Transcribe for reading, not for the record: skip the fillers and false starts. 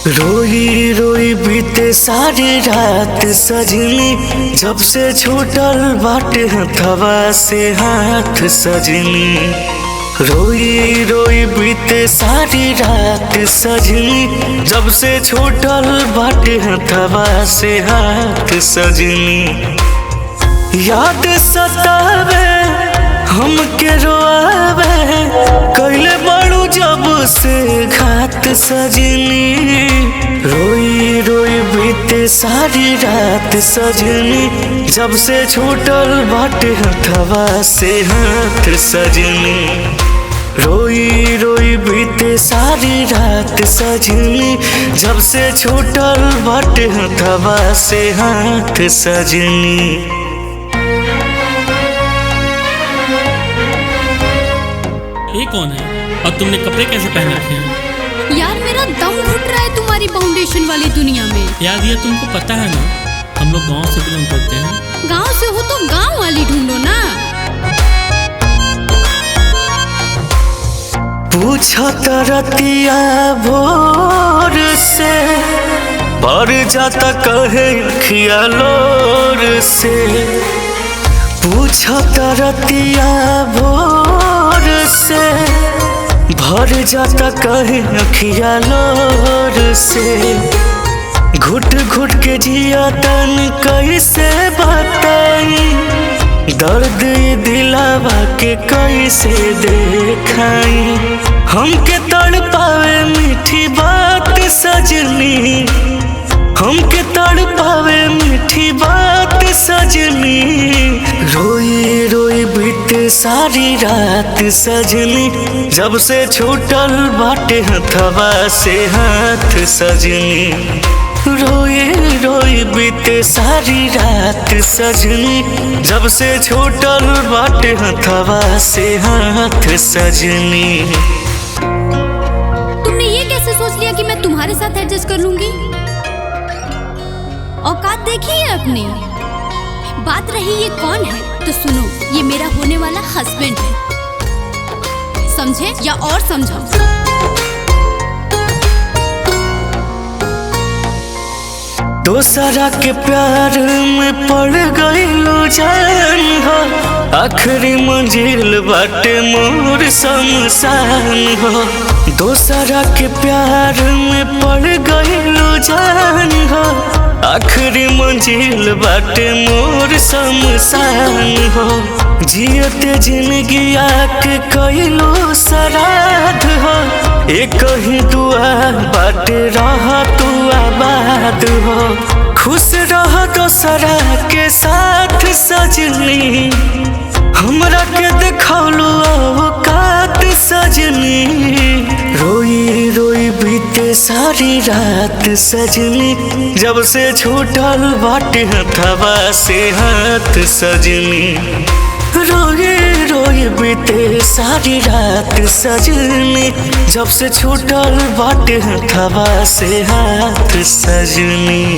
रोई रोई बीते सारी रात सजनी, जब से छूटल बाटे हथवा से हाथ सजनी। रोई रोई बीते सारी रात सजनी, जब से छूटल बाटे हथवा से हाथ सजनी। याद सतावे हमके रोआवे, कैले बड़ू जब से घात सजनी। रोई रोई बीते सारी रात सजनी, जब से छूटल बाटे हथवा से हाथ सजनी। रोई रोई बीते सारी रात सजनी, जब से छूटल बाटे हथवा से हाथ सजनी। ये कौन है और तुमने कपड़े कैसे पहन रखे हैं? यार मेरा दम घुट रहा है तुम्हारी फाउंडेशन वाली दुनिया में। यार ये तुमको पता है ना, हम लोग गांव से बिलोंग करते हैं। गांव से हो तो गांव वाली ढूंढो ना। पूछो तरतिया भोर से, भर जाता कहे खियालोर से। पूछो तरतिया भोर से, भर जाता कहे खियालोर से। घुट घुट के जिया तन कैसे बताई, दर्द दिलावा के कैसे देखाई। हमके तड़पावे मीठी बात सजनी, हमके तड़पावे मीठी बात सजनी। रोई रोई बीते सारी रात सजनी, जब से छूटल बाटे हथवा से हाथ सजनी। रोई रोई बीते सारी रात सजनी, जब से छूटल बाटे हथवा से हाथ सजनी। तुमने ये कैसे सोच लिया कि मैं तुम्हारे साथ एडजस्ट कर लूंगी? औकात देखी है अपनी। बात रही ये कौन है, तो सुनो, ये मेरा होने वाला हस्बैंड है। समझे या और समझो? दोसरा के प्यार में पड़ गईलो जान हो, आखिरी मंजिल बाटे मोर शमशान हो। दोसरा के प्यार में पड़ गईलो जान हो, आखिरी मंजिल बाटे मोर शमशान हो। जियते जिंदगी आके कईलो श्राद्ध हो, एक ही दुआ बाटे रह तू आबाद हो। खुश रह दोसरा के साथ सजनी, हमरा के देखौलू औकात सजनी। रोई रोई बीते सारी रात सजनी, जब से छूटल बाटे हथवा से हाथ सजनी। रोई रोई बीते सारी रात सजनी, जब से छूटल बाटे हथवा से हाथ सजनी।